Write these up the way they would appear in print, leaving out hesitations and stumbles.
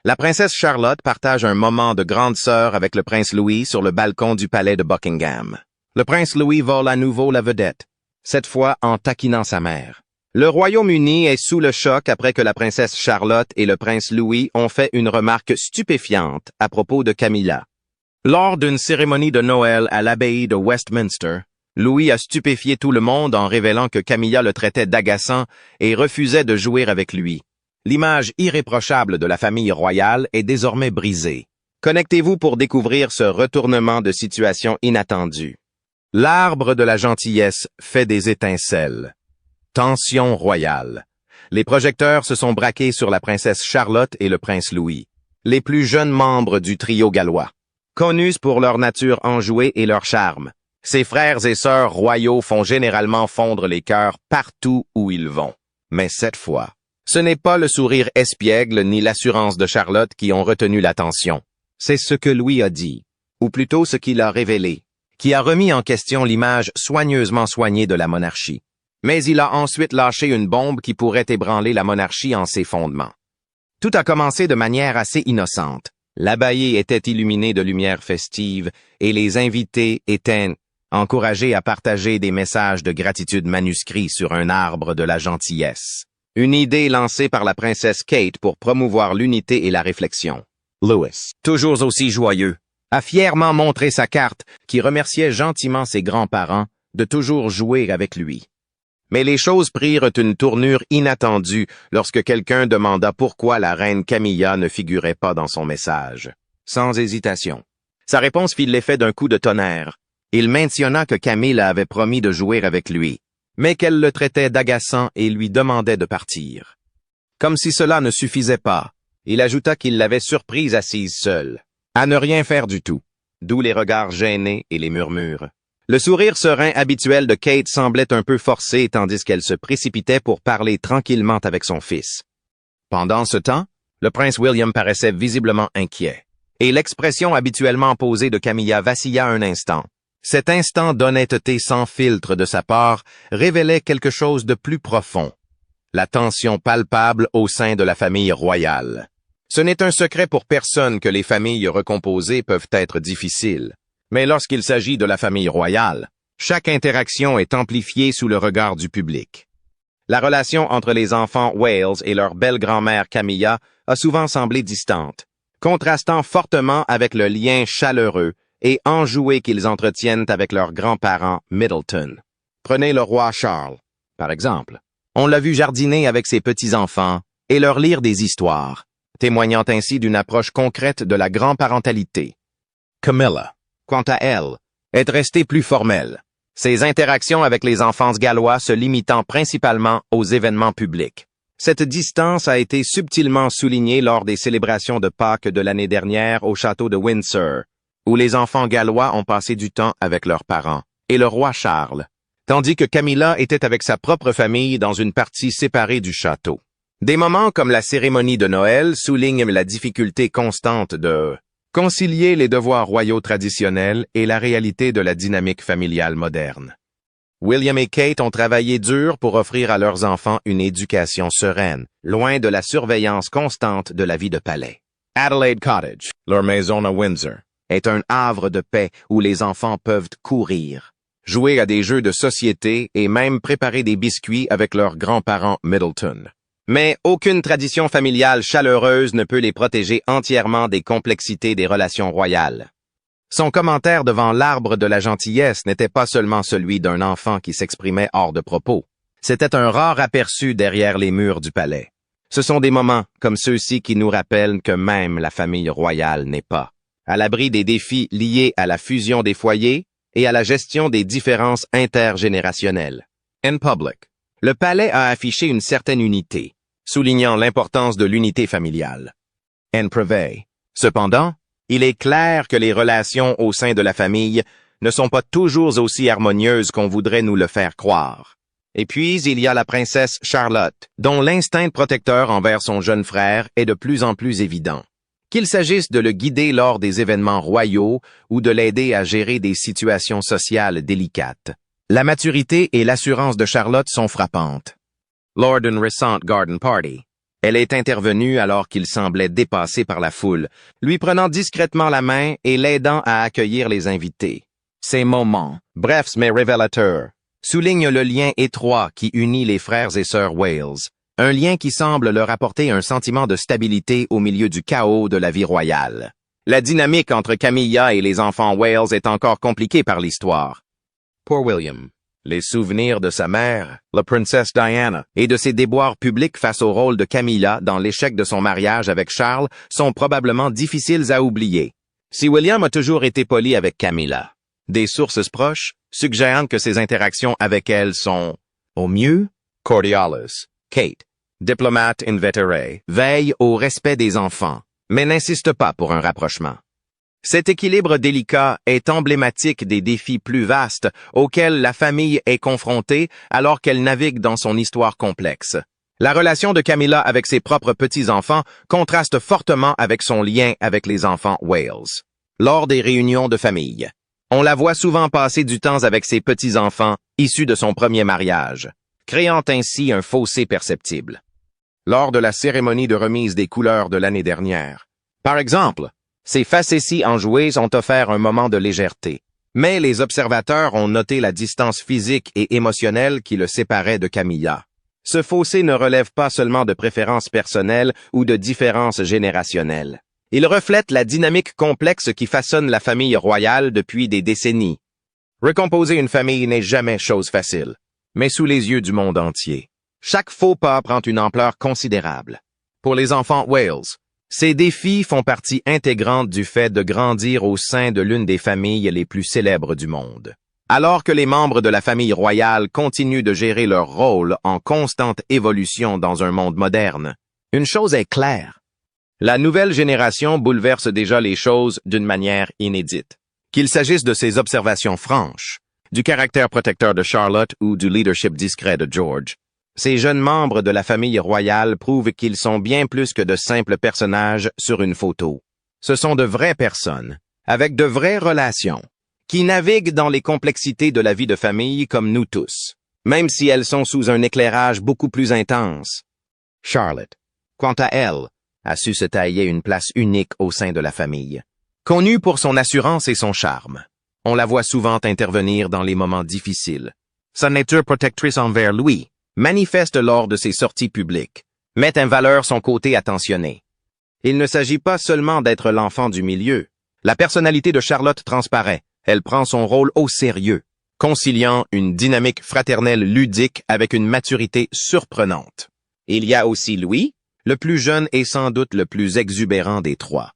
La princesse Charlotte partage un moment de grande sœur avec le prince Louis sur le balcon du palais de Buckingham. Le prince Louis vole à nouveau la vedette, cette fois en taquinant sa mère. Le Royaume-Uni est sous le choc après que la princesse Charlotte et le prince Louis ont fait une remarque stupéfiante à propos de Camilla. Lors d'une cérémonie de Noël à l'abbaye de Westminster, Louis a stupéfié tout le monde en révélant que Camilla le traitait d'agaçant et refusait de jouer avec lui. L'image irréprochable de la famille royale est désormais brisée. Connectez-vous pour découvrir ce retournement de situation inattendu. L'arbre de la gentillesse fait des étincelles. Tension royale. Les projecteurs se sont braqués sur la princesse Charlotte et le prince Louis, les plus jeunes membres du trio gallois. Connus pour leur nature enjouée et leur charme, ces frères et sœurs royaux font généralement fondre les cœurs partout où ils vont. Mais cette fois, ce n'est pas le sourire espiègle ni l'assurance de Charlotte qui ont retenu l'attention. C'est ce que Louis a dit, ou plutôt ce qu'il a révélé, qui a remis en question l'image soigneusement soignée de la monarchie. Mais il a ensuite lâché une bombe qui pourrait ébranler la monarchie en ses fondements. Tout a commencé de manière assez innocente. L'abbaye était illuminée de lumières festives et les invités étaient encouragés à partager des messages de gratitude manuscrits sur un arbre de la gentillesse. Une idée lancée par la princesse Kate pour promouvoir l'unité et la réflexion. Louis, toujours aussi joyeux, a fièrement montré sa carte qui remerciait gentiment ses grands-parents de toujours jouer avec lui. Mais les choses prirent une tournure inattendue lorsque quelqu'un demanda pourquoi la reine Camilla ne figurait pas dans son message. Sans hésitation. Sa réponse fit l'effet d'un coup de tonnerre. Il mentionna que Camilla avait promis de jouer avec lui, mais qu'elle le traitait d'agaçant et lui demandait de partir. Comme si cela ne suffisait pas, il ajouta qu'il l'avait surprise assise seule, à ne rien faire du tout, d'où les regards gênés et les murmures. Le sourire serein habituel de Kate semblait un peu forcé tandis qu'elle se précipitait pour parler tranquillement avec son fils. Pendant ce temps, le prince William paraissait visiblement inquiet, et l'expression habituellement posée de Camilla vacilla un instant. Cet instant d'honnêteté sans filtre de sa part révélait quelque chose de plus profond. La tension palpable au sein de la famille royale. Ce n'est un secret pour personne que les familles recomposées peuvent être difficiles. Mais lorsqu'il s'agit de la famille royale, chaque interaction est amplifiée sous le regard du public. La relation entre les enfants Wales et leur belle grand-mère Camilla a souvent semblé distante, contrastant fortement avec le lien chaleureux et enjoué qu'ils entretiennent avec leurs grands-parents Middleton. Prenez le roi Charles, par exemple. On l'a vu jardiner avec ses petits-enfants et leur lire des histoires, témoignant ainsi d'une approche concrète de la grand-parentalité. Camilla, quant à elle, est restée plus formelle, ses interactions avec les enfants gallois se limitant principalement aux événements publics. Cette distance a été subtilement soulignée lors des célébrations de Pâques de l'année dernière au château de Windsor, où les enfants gallois ont passé du temps avec leurs parents, et le roi Charles, tandis que Camilla était avec sa propre famille dans une partie séparée du château. Des moments comme la cérémonie de Noël soulignent la difficulté constante de concilier les devoirs royaux traditionnels et la réalité de la dynamique familiale moderne. William et Kate ont travaillé dur pour offrir à leurs enfants une éducation sereine, loin de la surveillance constante de la vie de palais. Adelaide Cottage, leur maison à Windsor, est un havre de paix où les enfants peuvent courir, jouer à des jeux de société et même préparer des biscuits avec leurs grands-parents Middleton. Mais aucune tradition familiale chaleureuse ne peut les protéger entièrement des complexités des relations royales. Son commentaire devant l'arbre de la gentillesse n'était pas seulement celui d'un enfant qui s'exprimait hors de propos. C'était un rare aperçu derrière les murs du palais. Ce sont des moments comme ceux-ci qui nous rappellent que même la famille royale n'est pas à l'abri des défis liés à la fusion des foyers et à la gestion des différences intergénérationnelles. In public, le palais a affiché une certaine unité, soulignant l'importance de l'unité familiale. In private, cependant, il est clair que les relations au sein de la famille ne sont pas toujours aussi harmonieuses qu'on voudrait nous le faire croire. Et puis, il y a la princesse Charlotte, dont l'instinct protecteur envers son jeune frère est de plus en plus évident. Qu'il s'agisse de le guider lors des événements royaux ou de l'aider à gérer des situations sociales délicates. La maturité et l'assurance de Charlotte sont frappantes. Lors d'une récente garden party, Elle est intervenue alors qu'il semblait dépassé par la foule, lui prenant discrètement la main et l'aidant à accueillir les invités. Ces moments, brefs mais révélateurs, soulignent le lien étroit qui unit les frères et sœurs Wales, un lien qui semble leur apporter un sentiment de stabilité au milieu du chaos de la vie royale. La dynamique entre Camilla et les enfants Wales est encore compliquée par l'histoire. Pour William, les souvenirs de sa mère, la princesse Diana, et de ses déboires publics face au rôle de Camilla dans l'échec de son mariage avec Charles sont probablement difficiles à oublier. Si William a toujours été poli avec Camilla, des sources proches suggèrent que ses interactions avec elle sont, au mieux, cordiales. Kate, diplomate invétérée, veille au respect des enfants, mais n'insiste pas pour un rapprochement. Cet équilibre délicat est emblématique des défis plus vastes auxquels la famille est confrontée alors qu'elle navigue dans son histoire complexe. La relation de Camilla avec ses propres petits-enfants contraste fortement avec son lien avec les enfants Wales. Lors des réunions de famille, on la voit souvent passer du temps avec ses petits-enfants issus de son premier mariage, créant ainsi un fossé perceptible. Lors de la cérémonie de remise des couleurs de l'année dernière, par exemple, ces facéties enjouées ont offert un moment de légèreté, mais les observateurs ont noté la distance physique et émotionnelle qui le séparait de Camilla. Ce fossé ne relève pas seulement de préférences personnelles ou de différences générationnelles. Il reflète la dynamique complexe qui façonne la famille royale depuis des décennies. Recomposer une famille n'est jamais chose facile, mais sous les yeux du monde entier. Chaque faux pas prend une ampleur considérable. Pour les enfants Wales, ces défis font partie intégrante du fait de grandir au sein de l'une des familles les plus célèbres du monde. Alors que les membres de la famille royale continuent de gérer leur rôle en constante évolution dans un monde moderne, une chose est claire. La nouvelle génération bouleverse déjà les choses d'une manière inédite. Qu'il s'agisse de ses observations franches, du caractère protecteur de Charlotte ou du leadership discret de George, ces jeunes membres de la famille royale prouvent qu'ils sont bien plus que de simples personnages sur une photo. Ce sont de vraies personnes, avec de vraies relations, qui naviguent dans les complexités de la vie de famille comme nous tous, même si elles sont sous un éclairage beaucoup plus intense. Charlotte, quant à elle, a su se tailler une place unique au sein de la famille. Connue pour son assurance et son charme, on la voit souvent intervenir dans les moments difficiles. Sa nature protectrice envers lui, manifeste lors de ses sorties publiques, met en valeur son côté attentionné. Il ne s'agit pas seulement d'être l'enfant du milieu. La personnalité de Charlotte transparaît. Elle prend son rôle au sérieux, conciliant une dynamique fraternelle ludique avec une maturité surprenante. Il y a aussi Louis, le plus jeune et sans doute le plus exubérant des trois.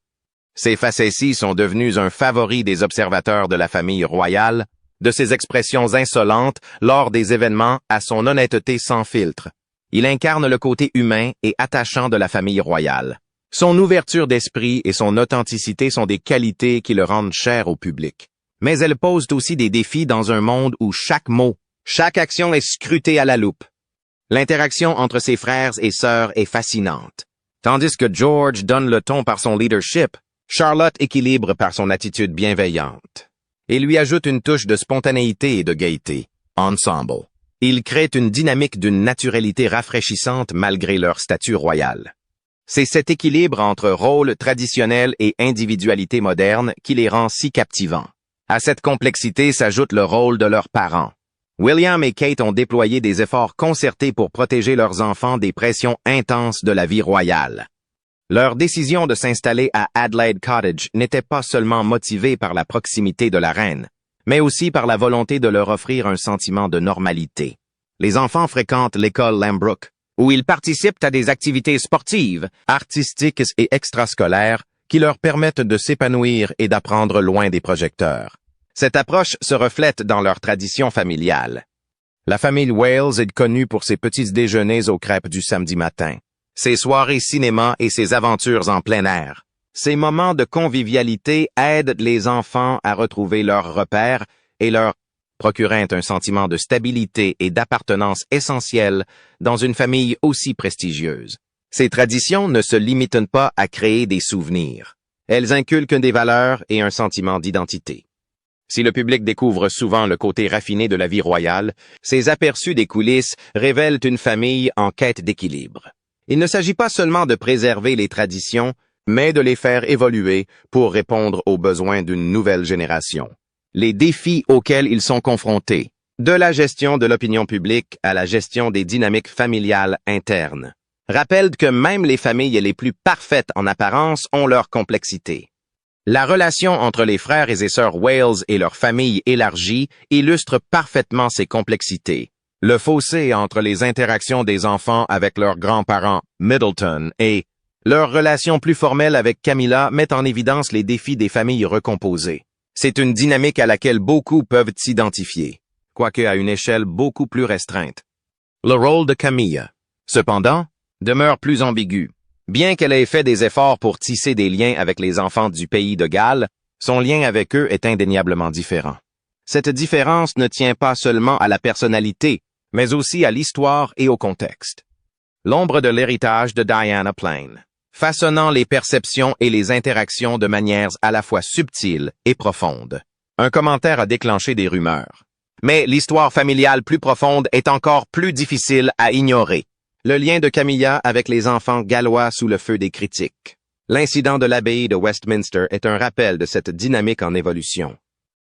Ces facéties sont devenues un favori des observateurs de la famille royale, de ses expressions insolentes lors des événements à son honnêteté sans filtre. Il incarne le côté humain et attachant de la famille royale. Son ouverture d'esprit et son authenticité sont des qualités qui le rendent cher au public. Mais elles posent aussi des défis dans un monde où chaque mot, chaque action est scrutée à la loupe. L'interaction entre ses frères et sœurs est fascinante. Tandis que George donne le ton par son leadership, Charlotte équilibre par son attitude bienveillante et lui ajoute une touche de spontanéité et de gaieté. Ensemble, ils créent une dynamique d'une naturalité rafraîchissante malgré leur statut royal. C'est cet équilibre entre rôle traditionnel et individualité moderne qui les rend si captivants. À cette complexité s'ajoute le rôle de leurs parents. William et Kate ont déployé des efforts concertés pour protéger leurs enfants des pressions intenses de la vie royale. Leur décision de s'installer à Adelaide Cottage n'était pas seulement motivée par la proximité de la reine, mais aussi par la volonté de leur offrir un sentiment de normalité. Les enfants fréquentent l'école Lambrook, où ils participent à des activités sportives, artistiques et extrascolaires qui leur permettent de s'épanouir et d'apprendre loin des projecteurs. Cette approche se reflète dans leur tradition familiale. La famille Wales est connue pour ses petits déjeuners aux crêpes du samedi matin, ses soirées cinéma et ses aventures en plein air. Ces moments de convivialité aident les enfants à retrouver leurs repères et leur procurant un sentiment de stabilité et d'appartenance essentielle dans une famille aussi prestigieuse. Ces traditions ne se limitent pas à créer des souvenirs. Elles inculquent des valeurs et un sentiment d'identité. Si le public découvre souvent le côté raffiné de la vie royale, ces aperçus des coulisses révèlent une famille en quête d'équilibre. Il ne s'agit pas seulement de préserver les traditions, mais de les faire évoluer pour répondre aux besoins d'une nouvelle génération. Les défis auxquels ils sont confrontés, de la gestion de l'opinion publique à la gestion des dynamiques familiales internes, rappellent que même les familles les plus parfaites en apparence ont leur complexité. La relation entre les frères et sœurs Wales et leur famille élargie illustre parfaitement ces complexités. Le fossé entre les interactions des enfants avec leurs grands-parents, Middleton, et leur relation plus formelle avec Camilla met en évidence les défis des familles recomposées. C'est une dynamique à laquelle beaucoup peuvent s'identifier, quoique à une échelle beaucoup plus restreinte. Le rôle de Camilla, cependant, demeure plus ambigu. Bien qu'elle ait fait des efforts pour tisser des liens avec les enfants du pays de Galles, son lien avec eux est indéniablement différent. Cette différence ne tient pas seulement à la personnalité, mais aussi à l'histoire et au contexte. L'ombre de l'héritage de Diana Plain, façonnant les perceptions et les interactions de manières à la fois subtiles et profondes. Un commentaire a déclenché des rumeurs. Mais l'histoire familiale plus profonde est encore plus difficile à ignorer. Le lien de Camilla avec les enfants gallois sous le feu des critiques. L'incident de l'abbaye de Westminster est un rappel de cette dynamique en évolution.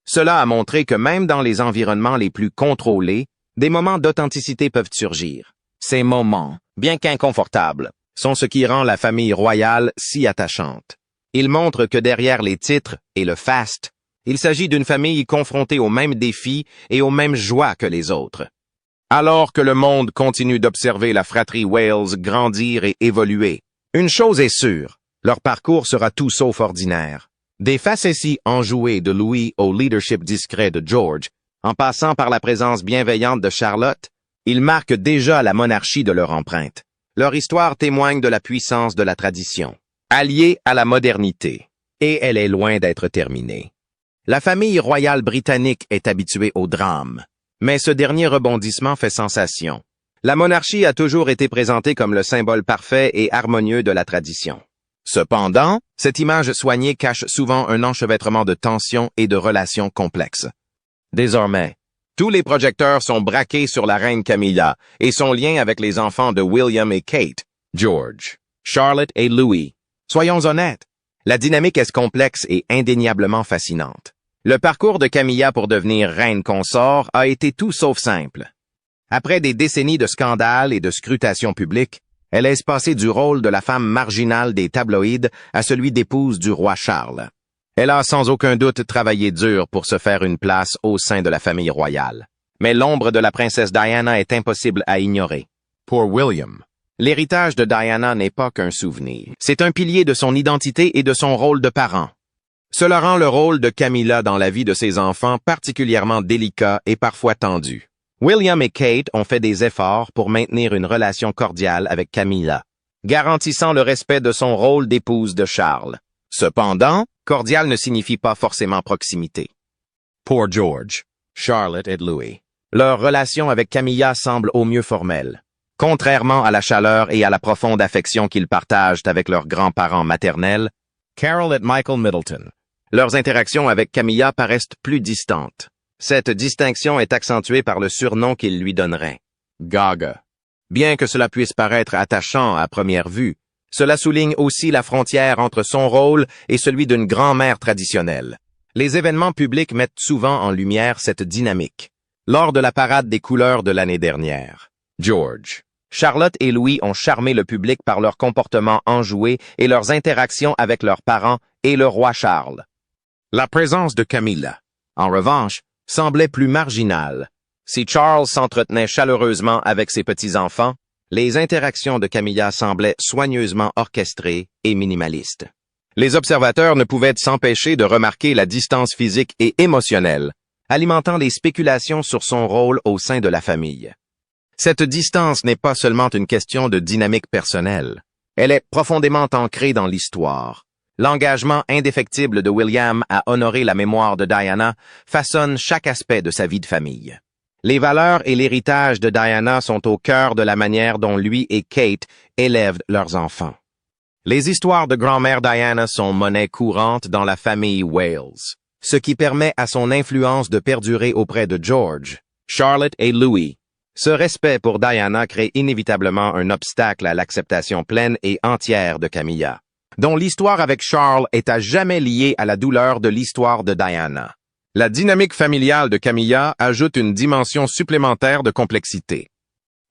Cela a montré que même dans les environnements les plus contrôlés, des moments d'authenticité peuvent surgir. Ces moments, bien qu'inconfortables, sont ce qui rend la famille royale si attachante. Ils montrent que derrière les titres et le faste, il s'agit d'une famille confrontée aux mêmes défis et aux mêmes joies que les autres. Alors que le monde continue d'observer la fratrie Wales grandir et évoluer, une chose est sûre, leur parcours sera tout sauf ordinaire. Des facéties enjouées de Louis au leadership discret de George, en passant par la présence bienveillante de Charlotte, ils marquent déjà la monarchie de leur empreinte. Leur histoire témoigne de la puissance de la tradition, alliée à la modernité, et elle est loin d'être terminée. La famille royale britannique est habituée au drame, mais ce dernier rebondissement fait sensation. La monarchie a toujours été présentée comme le symbole parfait et harmonieux de la tradition. Cependant, cette image soignée cache souvent un enchevêtrement de tensions et de relations complexes. Désormais, tous les projecteurs sont braqués sur la reine Camilla et son lien avec les enfants de William et Kate, George, Charlotte et Louis. Soyons honnêtes, la dynamique est complexe et indéniablement fascinante. Le parcours de Camilla pour devenir reine consort a été tout sauf simple. Après des décennies de scandales et de scrutations publiques, elle est passée du rôle de la femme marginale des tabloïds à celui d'épouse du roi Charles. Elle a sans aucun doute travaillé dur pour se faire une place au sein de la famille royale. Mais l'ombre de la princesse Diana est impossible à ignorer. Pour William, l'héritage de Diana n'est pas qu'un souvenir. C'est un pilier de son identité et de son rôle de parent. Cela rend le rôle de Camilla dans la vie de ses enfants particulièrement délicat et parfois tendu. William et Kate ont fait des efforts pour maintenir une relation cordiale avec Camilla, garantissant le respect de son rôle d'épouse de Charles. Cependant, cordial ne signifie pas forcément proximité. Pour George, Charlotte et Louis, leur relation avec Camilla semble au mieux formelle. Contrairement à la chaleur et à la profonde affection qu'ils partagent avec leurs grands-parents maternels, Carol et Michael Middleton, leurs interactions avec Camilla paraissent plus distantes. Cette distinction est accentuée par le surnom qu'ils lui donneraient, Gaga. Bien que cela puisse paraître attachant à première vue, cela souligne aussi la frontière entre son rôle et celui d'une grand-mère traditionnelle. Les événements publics mettent souvent en lumière cette dynamique. Lors de la parade des couleurs de l'année dernière, George, Charlotte et Louis ont charmé le public par leur comportement enjoué et leurs interactions avec leurs parents et le roi Charles. La présence de Camilla, en revanche, semblait plus marginale. Si Charles s'entretenait chaleureusement avec ses petits-enfants, les interactions de Camilla semblaient soigneusement orchestrées et minimalistes. Les observateurs ne pouvaient s'empêcher de remarquer la distance physique et émotionnelle, alimentant les spéculations sur son rôle au sein de la famille. Cette distance n'est pas seulement une question de dynamique personnelle, elle est profondément ancrée dans l'histoire. L'engagement indéfectible de William à honorer la mémoire de Diana façonne chaque aspect de sa vie de famille. Les valeurs et l'héritage de Diana sont au cœur de la manière dont lui et Kate élèvent leurs enfants. Les histoires de grand-mère Diana sont monnaie courante dans la famille Wales, ce qui permet à son influence de perdurer auprès de George, Charlotte et Louis. Ce respect pour Diana crée inévitablement un obstacle à l'acceptation pleine et entière de Camilla, dont l'histoire avec Charles est à jamais liée à la douleur de l'histoire de Diana. La dynamique familiale de Camilla ajoute une dimension supplémentaire de complexité.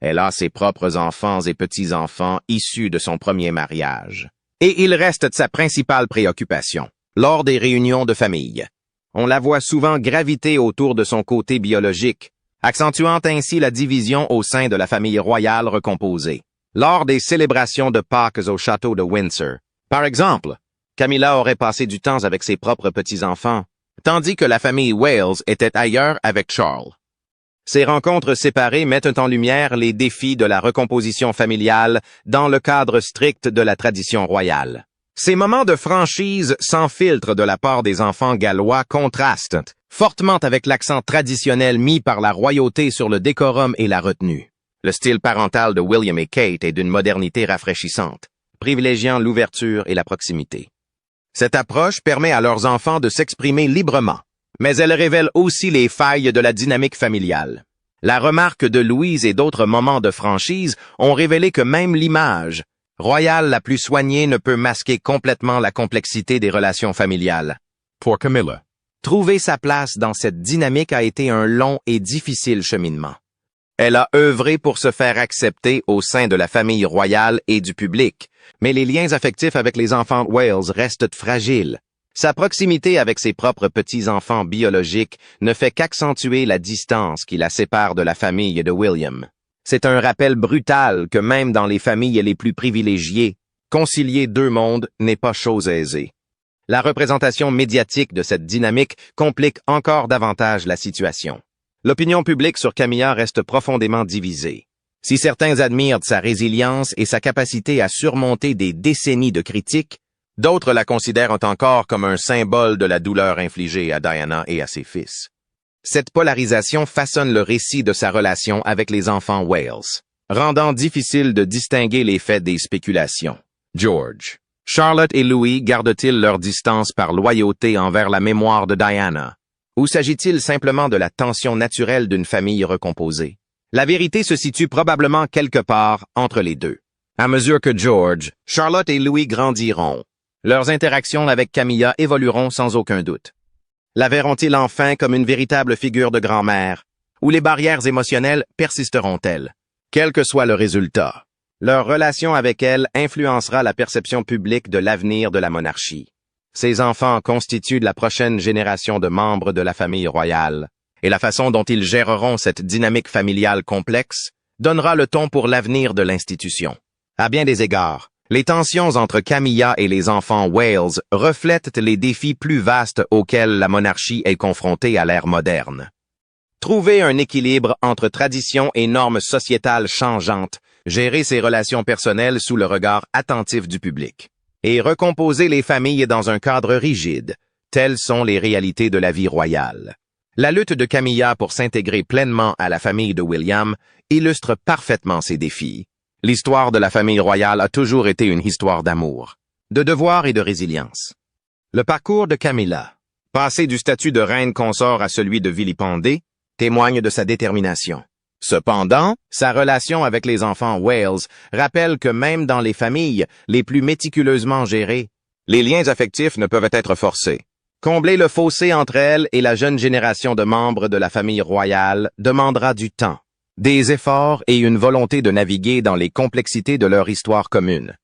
Elle a ses propres enfants et petits-enfants issus de son premier mariage. Et il reste sa principale préoccupation, lors des réunions de famille. On la voit souvent graviter autour de son côté biologique, accentuant ainsi la division au sein de la famille royale recomposée. Lors des célébrations de Pâques au château de Windsor, par exemple, Camilla aurait passé du temps avec ses propres petits-enfants, tandis que la famille Wales était ailleurs avec Charles. Ces rencontres séparées mettent en lumière les défis de la recomposition familiale dans le cadre strict de la tradition royale. Ces moments de franchise sans filtre de la part des enfants gallois contrastent fortement avec l'accent traditionnel mis par la royauté sur le décorum et la retenue. Le style parental de William et Kate est d'une modernité rafraîchissante, privilégiant l'ouverture et la proximité. Cette approche permet à leurs enfants de s'exprimer librement, mais elle révèle aussi les failles de la dynamique familiale. La remarque de Louise et d'autres moments de franchise ont révélé que même l'image royale la plus soignée ne peut masquer complètement la complexité des relations familiales. Pour Camilla, Trouver sa place dans cette dynamique a été un long et difficile cheminement. Elle a œuvré pour se faire accepter au sein de la famille royale et du public, mais les liens affectifs avec les enfants de Wales restent fragiles. Sa proximité avec ses propres petits-enfants biologiques ne fait qu'accentuer la distance qui la sépare de la famille de William. C'est un rappel brutal que même dans les familles les plus privilégiées, concilier deux mondes n'est pas chose aisée. La représentation médiatique de cette dynamique complique encore davantage la situation. L'opinion publique sur Camilla reste profondément divisée. Si certains admirent sa résilience et sa capacité à surmonter des décennies de critiques, d'autres la considèrent encore comme un symbole de la douleur infligée à Diana et à ses fils. Cette polarisation façonne le récit de sa relation avec les enfants Wales, rendant difficile de distinguer les faits des spéculations. George. Charlotte et Louis gardent-ils leur distance par loyauté envers la mémoire de Diana? Ou s'agit-il simplement de la tension naturelle d'une famille recomposée? La vérité se situe probablement quelque part entre les deux. À mesure que George, Charlotte et Louis grandiront, leurs interactions avec Camilla évolueront sans aucun doute. La verront-ils enfin comme une véritable figure de grand-mère, ou les barrières émotionnelles persisteront-elles? Quel que soit le résultat, leur relation avec elle influencera la perception publique de l'avenir de la monarchie. Ces enfants constituent la prochaine génération de membres de la famille royale, et la façon dont ils géreront cette dynamique familiale complexe donnera le ton pour l'avenir de l'institution. À bien des égards, les tensions entre Camilla et les enfants Wales reflètent les défis plus vastes auxquels la monarchie est confrontée à l'ère moderne. Trouver un équilibre entre tradition et normes sociétales changeantes, gérer ses relations personnelles sous le regard attentif du public, et recomposer les familles dans un cadre rigide, telles sont les réalités de la vie royale. La lutte de Camilla pour s'intégrer pleinement à la famille de William illustre parfaitement ces défis. L'histoire de la famille royale a toujours été une histoire d'amour, de devoir et de résilience. Le parcours de Camilla, passé du statut de reine consort à celui de vilipendée, témoigne de sa détermination. Cependant, sa relation avec les enfants Wales rappelle que même dans les familles les plus méticuleusement gérées, les liens affectifs ne peuvent être forcés. Combler le fossé entre elle et la jeune génération de membres de la famille royale demandera du temps, des efforts et une volonté de naviguer dans les complexités de leur histoire commune.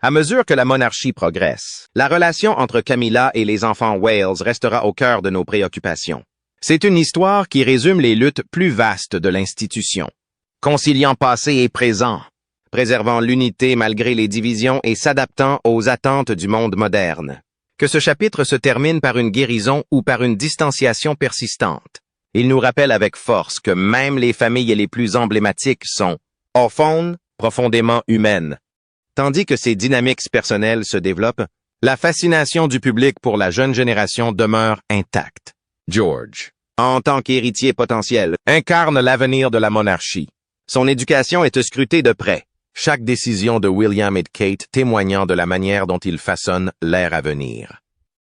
À mesure que la monarchie progresse, la relation entre Camilla et les enfants Wales restera au cœur de nos préoccupations. C'est une histoire qui résume les luttes plus vastes de l'institution, conciliant passé et présent, préservant l'unité malgré les divisions et s'adaptant aux attentes du monde moderne. Que ce chapitre se termine par une guérison ou par une distanciation persistante, il nous rappelle avec force que même les familles les plus emblématiques sont, au fond, profondément humaines. Tandis que ces dynamiques personnelles se développent, la fascination du public pour la jeune génération demeure intacte. George, en tant qu'héritier potentiel, incarne l'avenir de la monarchie. Son éducation est scrutée de près, chaque décision de William et de Kate témoignant de la manière dont ils façonnent l'ère à venir.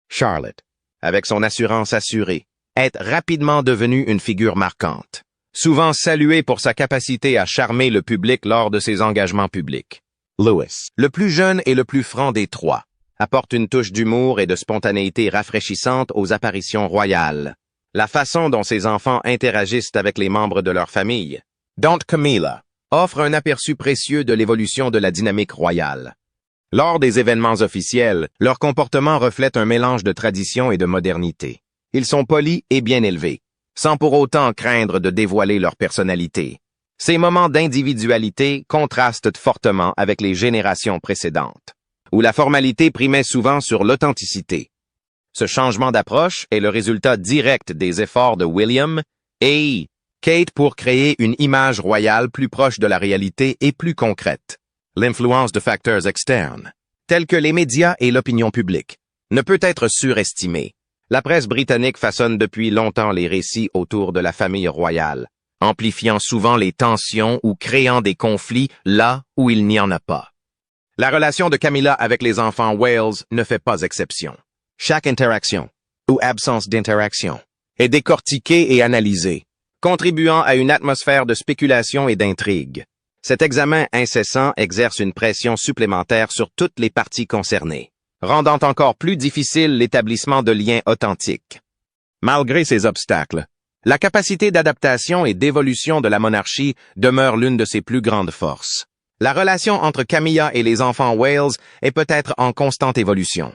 Charlotte, avec son assurance assurée, est rapidement devenue une figure marquante. souvent salué pour sa capacité à charmer le public lors de ses engagements publics. Louis, le plus jeune et le plus franc des trois, apporte une touche d'humour et de spontanéité rafraîchissante aux apparitions royales. La façon dont ses enfants interagissent avec les membres de leur famille, dont Camilla, offre un aperçu précieux de l'évolution de la dynamique royale. Lors des événements officiels, leur comportement reflète un mélange de tradition et de modernité. Ils sont polis et bien élevés, sans pour autant craindre de dévoiler leur personnalité. Ces moments d'individualité contrastent fortement avec les générations précédentes, où la formalité primait souvent sur l'authenticité. Ce changement d'approche est le résultat direct des efforts de William et Kate pour créer une image royale plus proche de la réalité et plus concrète. L'influence de facteurs externes, tels que les médias et l'opinion publique, ne peut être surestimée. La presse britannique façonne depuis longtemps les récits autour de la famille royale, amplifiant souvent les tensions ou créant des conflits là où il n'y en a pas. La relation de Camilla avec les enfants Wales ne fait pas exception. Chaque interaction, ou absence d'interaction, est décortiquée et analysée, contribuant à une atmosphère de spéculation et d'intrigue. Cet examen incessant exerce une pression supplémentaire sur toutes les parties concernées, rendant encore plus difficile l'établissement de liens authentiques. Malgré ces obstacles, la capacité d'adaptation et d'évolution de la monarchie demeure l'une de ses plus grandes forces. La relation entre Camilla et les enfants Wales est peut-être en constante évolution,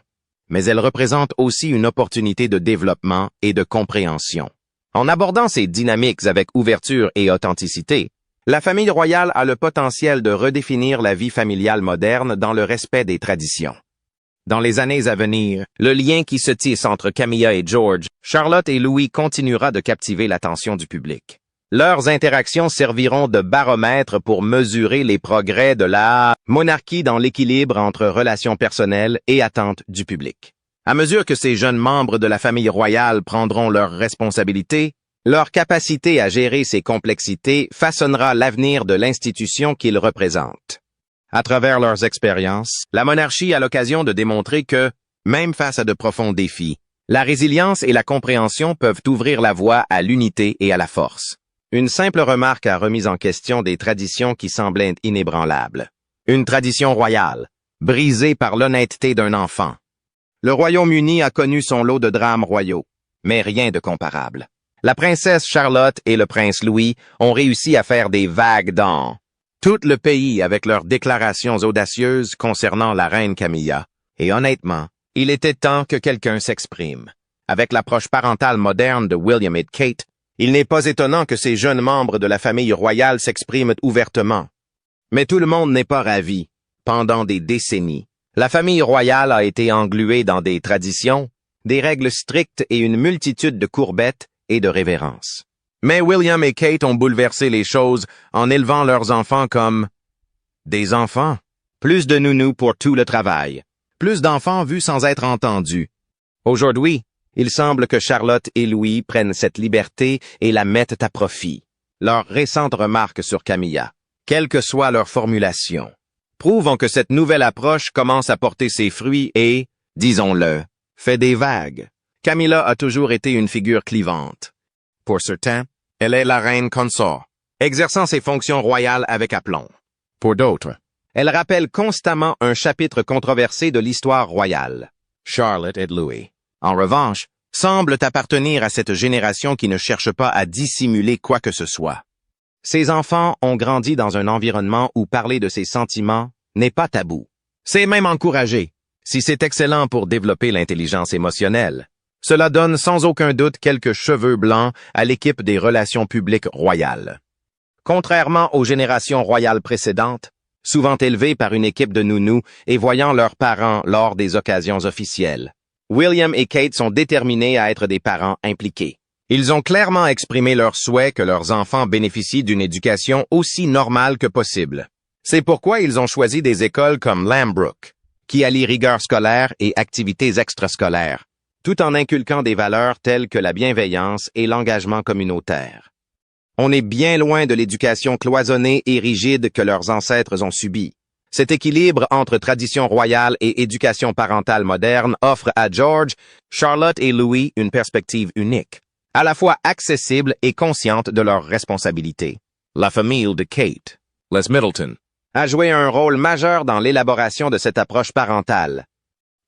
mais elle représente aussi une opportunité de développement et de compréhension. En abordant ces dynamiques avec ouverture et authenticité, la famille royale a le potentiel de redéfinir la vie familiale moderne dans le respect des traditions. Dans les années à venir, le lien qui se tisse entre Camilla et George, Charlotte et Louis continuera de captiver l'attention du public. Leurs interactions serviront de baromètre pour mesurer les progrès de la monarchie dans l'équilibre entre relations personnelles et attentes du public. À mesure que ces jeunes membres de la famille royale prendront leurs responsabilités, leur capacité à gérer ces complexités façonnera l'avenir de l'institution qu'ils représentent. À travers leurs expériences, la monarchie a l'occasion de démontrer que, même face à de profonds défis, la résilience et la compréhension peuvent ouvrir la voie à l'unité et à la force. Une simple remarque a remis en question des traditions qui semblaient inébranlables. Une tradition royale, brisée par l'honnêteté d'un enfant. Le Royaume-Uni a connu son lot de drames royaux, mais rien de comparable. La princesse Charlotte et le prince Louis ont réussi à faire des vagues dans tout le pays avec leurs déclarations audacieuses concernant la reine Camilla. Et honnêtement, il était temps que quelqu'un s'exprime. Avec l'approche parentale moderne de William et de Kate, il n'est pas étonnant que ces jeunes membres de la famille royale s'expriment ouvertement. Mais tout le monde n'est pas ravi. Pendant des décennies, la famille royale a été engluée dans des traditions, des règles strictes et une multitude de courbettes et de révérences. Mais William et Kate ont bouleversé les choses en élevant leurs enfants comme des enfants. Plus de nounous pour tout le travail. Plus d'enfants vus sans être entendus. Aujourd'hui, il semble que Charlotte et Louis prennent cette liberté et la mettent à profit. Leurs récentes remarques sur Camilla, quelle que soit leur formulation, prouvent que cette nouvelle approche commence à porter ses fruits et, disons-le, fait des vagues. Camilla a toujours été une figure clivante. Pour certains, elle est la reine consort, exerçant ses fonctions royales avec aplomb. Pour d'autres, elle rappelle constamment un chapitre controversé de l'histoire royale. Charlotte et Louis, en revanche, semblent appartenir à cette génération qui ne cherche pas à dissimuler quoi que ce soit. Ces enfants ont grandi dans un environnement où parler de ses sentiments n'est pas tabou. C'est même encouragé, si c'est excellent pour développer l'intelligence émotionnelle. Cela donne sans aucun doute quelques cheveux blancs à l'équipe des relations publiques royales. Contrairement aux générations royales précédentes, souvent élevées par une équipe de nounous et voyant leurs parents lors des occasions officielles, William et Kate sont déterminés à être des parents impliqués. Ils ont clairement exprimé leur souhait que leurs enfants bénéficient d'une éducation aussi normale que possible. C'est pourquoi ils ont choisi des écoles comme Lambrook, qui allient rigueur scolaire et activités extrascolaires, tout en inculquant des valeurs telles que la bienveillance et l'engagement communautaire. On est bien loin de l'éducation cloisonnée et rigide que leurs ancêtres ont subie. Cet équilibre entre tradition royale et éducation parentale moderne offre à George, Charlotte et Louis une perspective unique. à la fois accessibles et conscientes de leurs responsabilités. La famille de Kate, les Middleton, a joué un rôle majeur dans l'élaboration de cette approche parentale.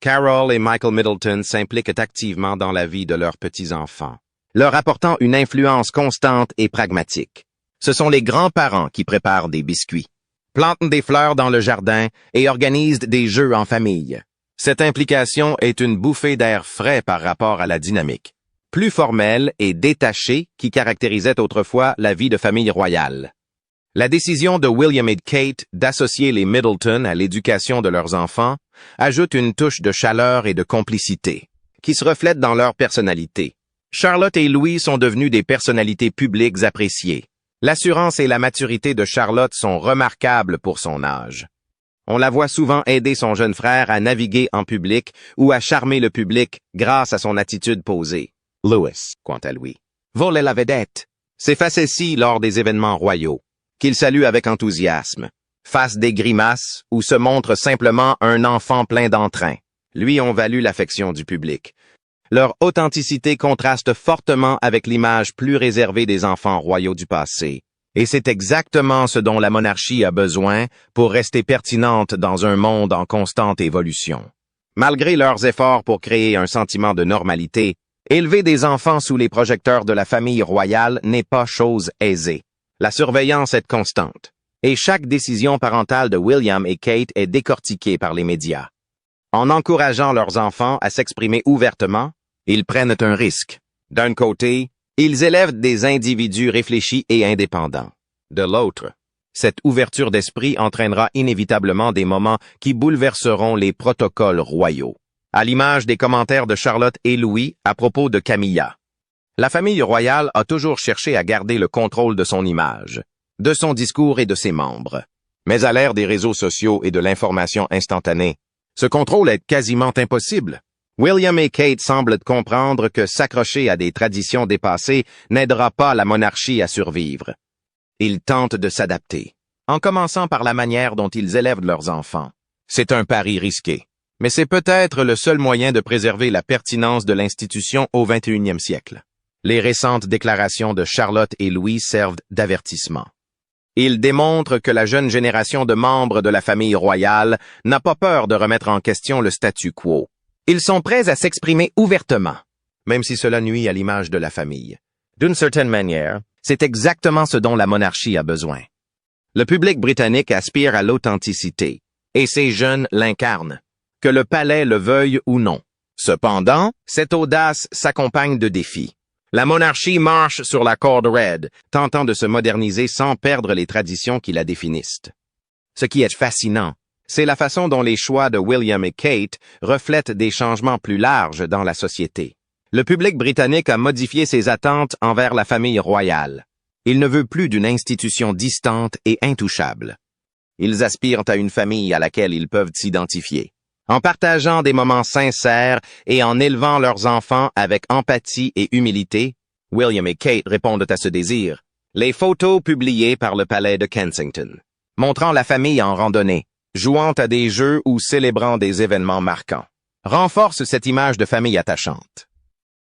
Carol et Michael Middleton s'impliquent activement dans la vie de leurs petits-enfants, leur apportant une influence constante et pragmatique. Ce sont les grands-parents qui préparent des biscuits, plantent des fleurs dans le jardin et organisent des jeux en famille. Cette implication est une bouffée d'air frais par rapport à la dynamique, plus formelle et détachée qui caractérisait autrefois la vie de famille royale. La décision de William et de Kate d'associer les Middleton à l'éducation de leurs enfants ajoute une touche de chaleur et de complicité, qui se reflète dans leur personnalité. Charlotte et Louis sont devenus des personnalités publiques appréciées. L'assurance et la maturité de Charlotte sont remarquables pour son âge. On la voit souvent aider son jeune frère à naviguer en public ou à charmer le public grâce à son attitude posée. Louis, quant à lui, vole la vedette, s'efface ici lors des événements royaux, qu'il salue avec enthousiasme, fasse des grimaces ou se montre simplement un enfant plein d'entrain, lui ont valu l'affection du public. Leur authenticité contraste fortement avec l'image plus réservée des enfants royaux du passé, et c'est exactement ce dont la monarchie a besoin pour rester pertinente dans un monde en constante évolution. Malgré leurs efforts pour créer un sentiment de normalité, élever des enfants sous les projecteurs de la famille royale n'est pas chose aisée. La surveillance est constante, et chaque décision parentale de William et Kate est décortiquée par les médias. En encourageant leurs enfants à s'exprimer ouvertement, ils prennent un risque. D'un côté, ils élèvent des individus réfléchis et indépendants. De l'autre, cette ouverture d'esprit entraînera inévitablement des moments qui bouleverseront les protocoles royaux, à l'image des commentaires de Charlotte et Louis à propos de Camilla. La famille royale a toujours cherché à garder le contrôle de son image, de son discours et de ses membres. Mais à l'ère des réseaux sociaux et de l'information instantanée, ce contrôle est quasiment impossible. William et Kate semblent comprendre que s'accrocher à des traditions dépassées n'aidera pas la monarchie à survivre. Ils tentent de s'adapter, en commençant par la manière dont ils élèvent leurs enfants. C'est un pari risqué, mais c'est peut-être le seul moyen de préserver la pertinence de l'institution au XXIe siècle. Les récentes déclarations de Charlotte et Louis servent d'avertissement. Ils démontrent que la jeune génération de membres de la famille royale n'a pas peur de remettre en question le statu quo. Ils sont prêts à s'exprimer ouvertement, même si cela nuit à l'image de la famille. D'une certaine manière, c'est exactement ce dont la monarchie a besoin. Le public britannique aspire à l'authenticité, et ces jeunes l'incarnent, que le palais le veuille ou non. Cependant, cette audace s'accompagne de défis. La monarchie marche sur la corde raide, tentant de se moderniser sans perdre les traditions qui la définissent. Ce qui est fascinant, c'est la façon dont les choix de William et Kate reflètent des changements plus larges dans la société. Le public britannique a modifié ses attentes envers la famille royale. Il ne veut plus d'une institution distante et intouchable. Ils aspirent à une famille à laquelle ils peuvent s'identifier. En partageant des moments sincères et en élevant leurs enfants avec empathie et humilité, William et Kate répondent à ce désir. Les photos publiées par le palais de Kensington, montrant la famille en randonnée, jouant à des jeux ou célébrant des événements marquants, renforcent cette image de famille attachante.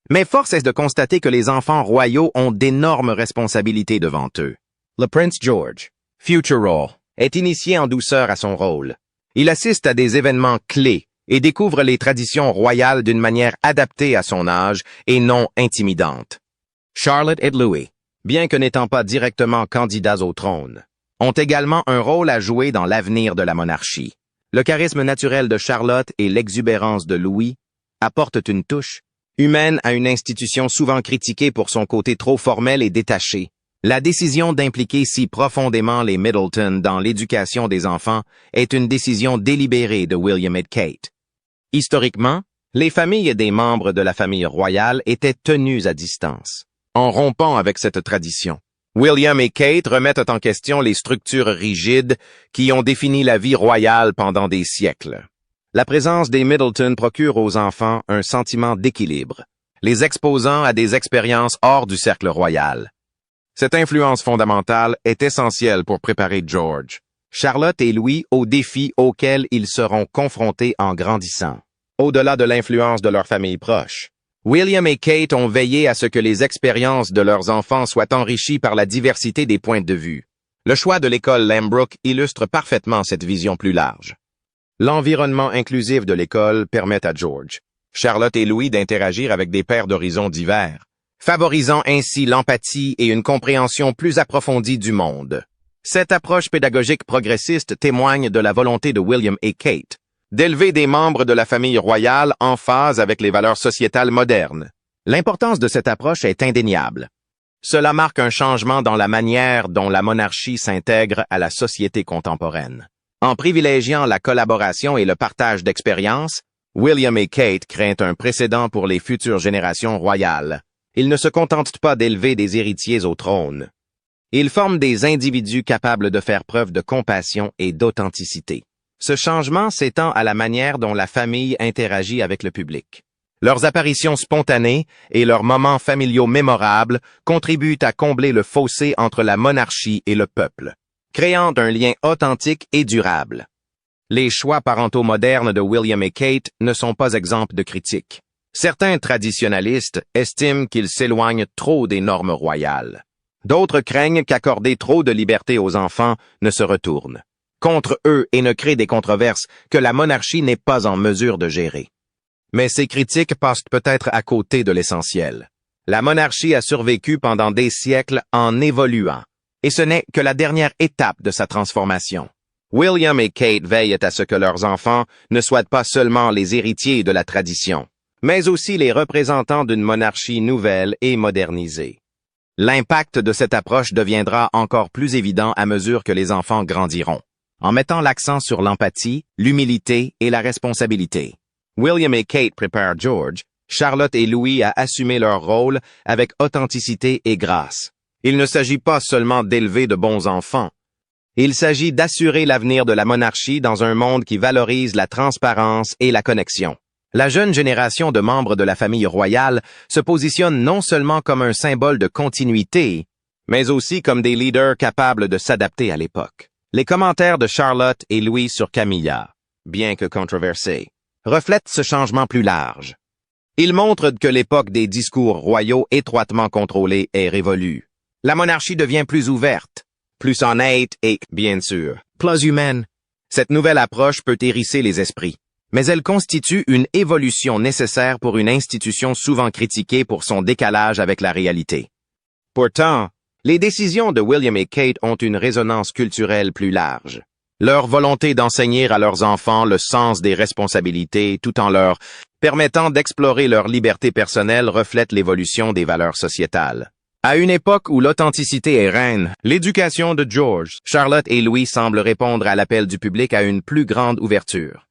Mais force est de constater que les enfants royaux ont d'énormes responsabilités devant eux. Le prince George, future role, est initié en douceur à son rôle. Il assiste à des événements clés et découvre les traditions royales d'une manière adaptée à son âge et non intimidante. Charlotte et Louis, bien que n'étant pas directement candidats au trône, ont également un rôle à jouer dans l'avenir de la monarchie. Le charisme naturel de Charlotte et l'exubérance de Louis apportent une touche humaine à une institution souvent critiquée pour son côté trop formel et détaché. La décision d'impliquer si profondément les Middleton dans l'éducation des enfants est une décision délibérée de William et Kate. Historiquement, les familles des membres de la famille royale étaient tenues à distance, en rompant avec cette tradition. William et Kate remettent en question les structures rigides qui ont défini la vie royale pendant des siècles. La présence des Middleton procure aux enfants un sentiment d'équilibre, les exposant à des expériences hors du cercle royal. Cette influence fondamentale est essentielle pour préparer George, Charlotte et Louis aux défis auxquels ils seront confrontés en grandissant. Au-delà de l'influence de leur famille proche, William et Kate ont veillé à ce que les expériences de leurs enfants soient enrichies par la diversité des points de vue. Le choix de l'école Lambrook illustre parfaitement cette vision plus large. L'environnement inclusif de l'école permet à George, Charlotte et Louis d'interagir avec des pairs d'horizons divers, favorisant ainsi l'empathie et une compréhension plus approfondie du monde. Cette approche pédagogique progressiste témoigne de la volonté de William et Kate d'élever des membres de la famille royale en phase avec les valeurs sociétales modernes. L'importance de cette approche est indéniable. Cela marque un changement dans la manière dont la monarchie s'intègre à la société contemporaine. En privilégiant la collaboration et le partage d'expériences, William et Kate créent un précédent pour les futures générations royales. Ils ne se contentent pas d'élever des héritiers au trône. Ils forment des individus capables de faire preuve de compassion et d'authenticité. Ce changement s'étend à la manière dont la famille interagit avec le public. Leurs apparitions spontanées et leurs moments familiaux mémorables contribuent à combler le fossé entre la monarchie et le peuple, créant un lien authentique et durable. Les choix parentaux modernes de William et Kate ne sont pas exempts de critiques. Certains traditionalistes estiment qu'ils s'éloignent trop des normes royales. D'autres craignent qu'accorder trop de liberté aux enfants ne se retourne contre eux et ne crée des controverses que la monarchie n'est pas en mesure de gérer. Mais ces critiques passent peut-être à côté de l'essentiel. La monarchie a survécu pendant des siècles en évoluant, et ce n'est que la dernière étape de sa transformation. William et Kate veillent à ce que leurs enfants ne soient pas seulement les héritiers de la tradition, mais aussi les représentants d'une monarchie nouvelle et modernisée. L'impact de cette approche deviendra encore plus évident à mesure que les enfants grandiront, en mettant l'accent sur l'empathie, l'humilité et la responsabilité. William et Kate préparent George, Charlotte et Louis à assumer leur rôle avec authenticité et grâce. Il ne s'agit pas seulement d'élever de bons enfants. Il s'agit d'assurer l'avenir de la monarchie dans un monde qui valorise la transparence et la connexion. La jeune génération de membres de la famille royale se positionne non seulement comme un symbole de continuité, mais aussi comme des leaders capables de s'adapter à l'époque. Les commentaires de Charlotte et Louis sur Camilla, bien que controversés, reflètent ce changement plus large. Ils montrent que l'époque des discours royaux étroitement contrôlés est révolue. La monarchie devient plus ouverte, plus honnête et, bien sûr, plus humaine. Cette nouvelle approche peut hérisser les esprits, mais elle constitue une évolution nécessaire pour une institution souvent critiquée pour son décalage avec la réalité. Pourtant, les décisions de William et Kate ont une résonance culturelle plus large. Leur volonté d'enseigner à leurs enfants le sens des responsabilités tout en leur permettant d'explorer leur liberté personnelle reflète l'évolution des valeurs sociétales. À une époque où l'authenticité est reine, l'éducation de George, Charlotte et Louis semble répondre à l'appel du public à une plus grande ouverture.